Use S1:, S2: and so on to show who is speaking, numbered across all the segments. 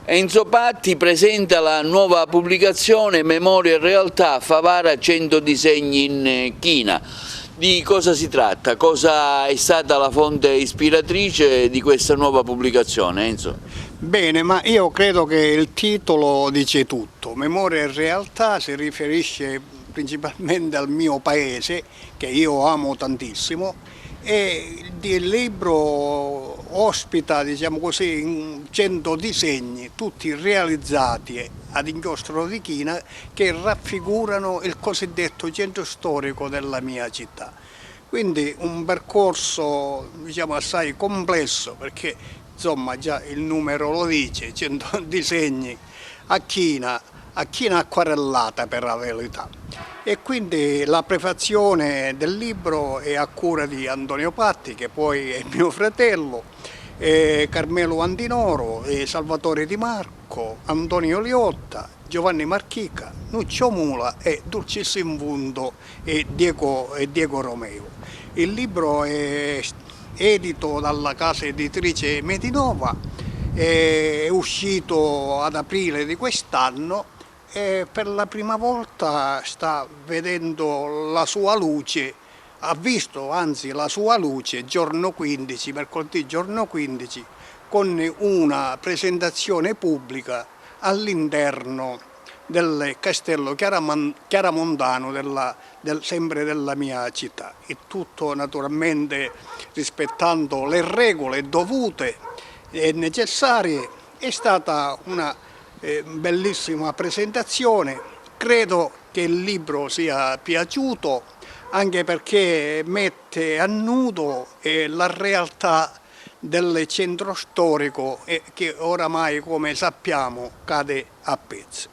S1: Enzo Patti presenta la nuova pubblicazione Memoria e Realtà, Favara 100 disegni in china. Di cosa si tratta? Cosa è stata la fonte ispiratrice di questa nuova pubblicazione, Enzo?
S2: Bene, ma io credo che il titolo dice tutto. Memoria e Realtà si riferisce principalmente al mio paese, che io amo tantissimo, e il libro ospita, diciamo così, 100 disegni, tutti realizzati ad inchiostro di china, che raffigurano il cosiddetto centro storico della mia città. Quindi un percorso, diciamo, assai complesso, perché insomma già il numero lo dice, 100 disegni a china acquarellata per la verità. E quindi la prefazione del libro è a cura di Antonio Patti, che poi è mio fratello, Carmelo Andinoro, Salvatore Di Marco, Antonio Liotta, Giovanni Marchica, Nuccio Mula e Dulcis in Vundo e Diego Romeo. Il libro è edito dalla casa editrice Medinova, è uscito ad aprile di quest'anno e per la prima volta sta vedendo la sua luce, ha visto anzi la sua luce giorno 15, mercoledì giorno 15, con una presentazione pubblica all'interno del castello chiaramontano sempre della mia città. E tutto naturalmente rispettando le regole dovute e necessarie. È stata una bellissima presentazione, credo che il libro sia piaciuto anche perché mette a nudo la realtà del centro storico che oramai, come sappiamo, cade a pezzi.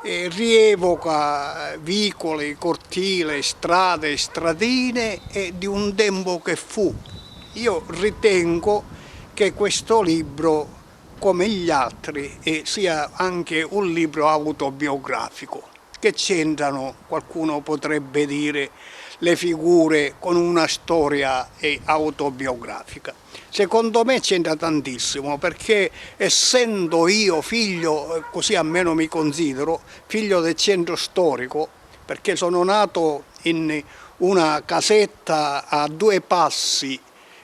S2: Rievoca vicoli, cortili, strade, stradine di un tempo che fu. Io ritengo che questo libro, come gli altri, sia anche un libro autobiografico. Che c'entrano, qualcuno potrebbe dire, le figure con una storia autobiografica? Secondo me c'entra tantissimo, perché essendo io figlio, così almeno mi considero, figlio del centro storico, perché sono nato in una casetta a 2 passi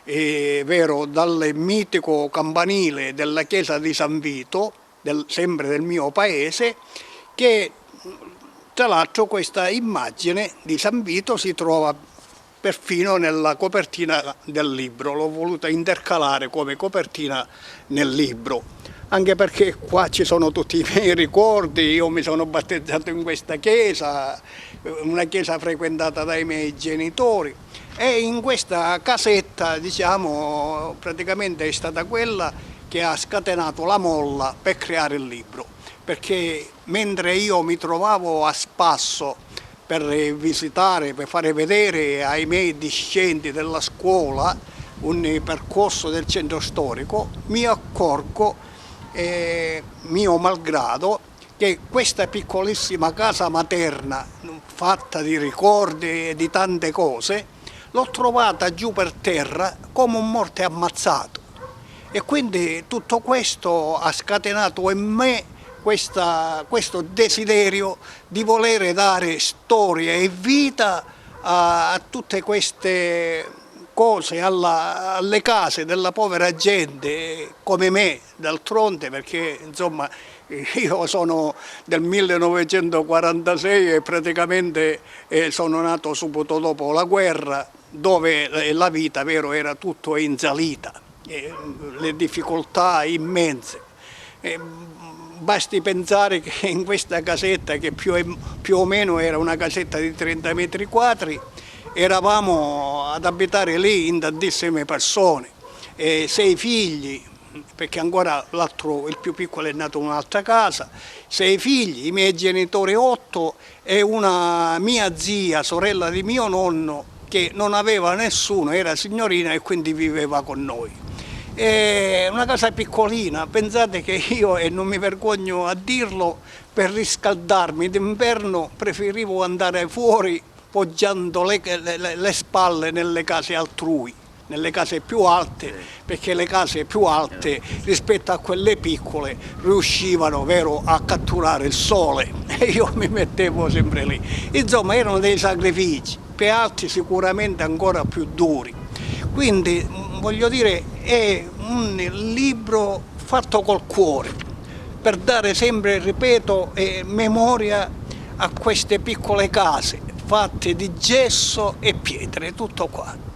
S2: vero, dal mitico campanile della chiesa di San Vito, sempre del mio paese, che tra l'altro questa immagine di San Vito si trova perfino nella copertina del libro, l'ho voluta intercalare come copertina nel libro, anche perché qua ci sono tutti i miei ricordi. Io mi sono battezzato in questa chiesa, una chiesa frequentata dai miei genitori, e in questa casetta, diciamo, praticamente è stata quella che ha scatenato la molla per creare il libro, perché mentre io mi trovavo a spasso per visitare, per fare vedere ai miei discenti della scuola un percorso del centro storico, mi accorgo, mio malgrado, che questa piccolissima casa materna, fatta di ricordi e di tante cose, l'ho trovata giù per terra come un morto ammazzato. E quindi tutto questo ha scatenato in me questo desiderio di volere dare storia e vita a tutte queste cose, alle case della povera gente come me, d'altronde, perché insomma io sono del 1946 e praticamente sono nato subito dopo la guerra, dove la vita, vero, era tutto in salita, le difficoltà immense. Basti pensare che in questa casetta, che più o meno era una casetta di 30 metri quadri, eravamo ad abitare lì in tantissime persone, 6 figli, perché ancora l'altro, il più piccolo, è nato in un'altra casa, 6 figli, i miei genitori 8 e una mia zia, sorella di mio nonno, che non aveva nessuno, era signorina e quindi viveva con noi. È una casa piccolina, pensate che io, e non mi vergogno a dirlo, per riscaldarmi d'inverno preferivo andare fuori poggiando le spalle nelle case altrui, nelle case più alte, perché le case più alte rispetto a quelle piccole riuscivano, vero, a catturare il sole e io mi mettevo sempre lì. Insomma, erano dei sacrifici, per altri sicuramente ancora più duri. Quindi, voglio dire, è un libro fatto col cuore, per dare sempre, ripeto, memoria a queste piccole case fatte di gesso e pietre, tutto qua.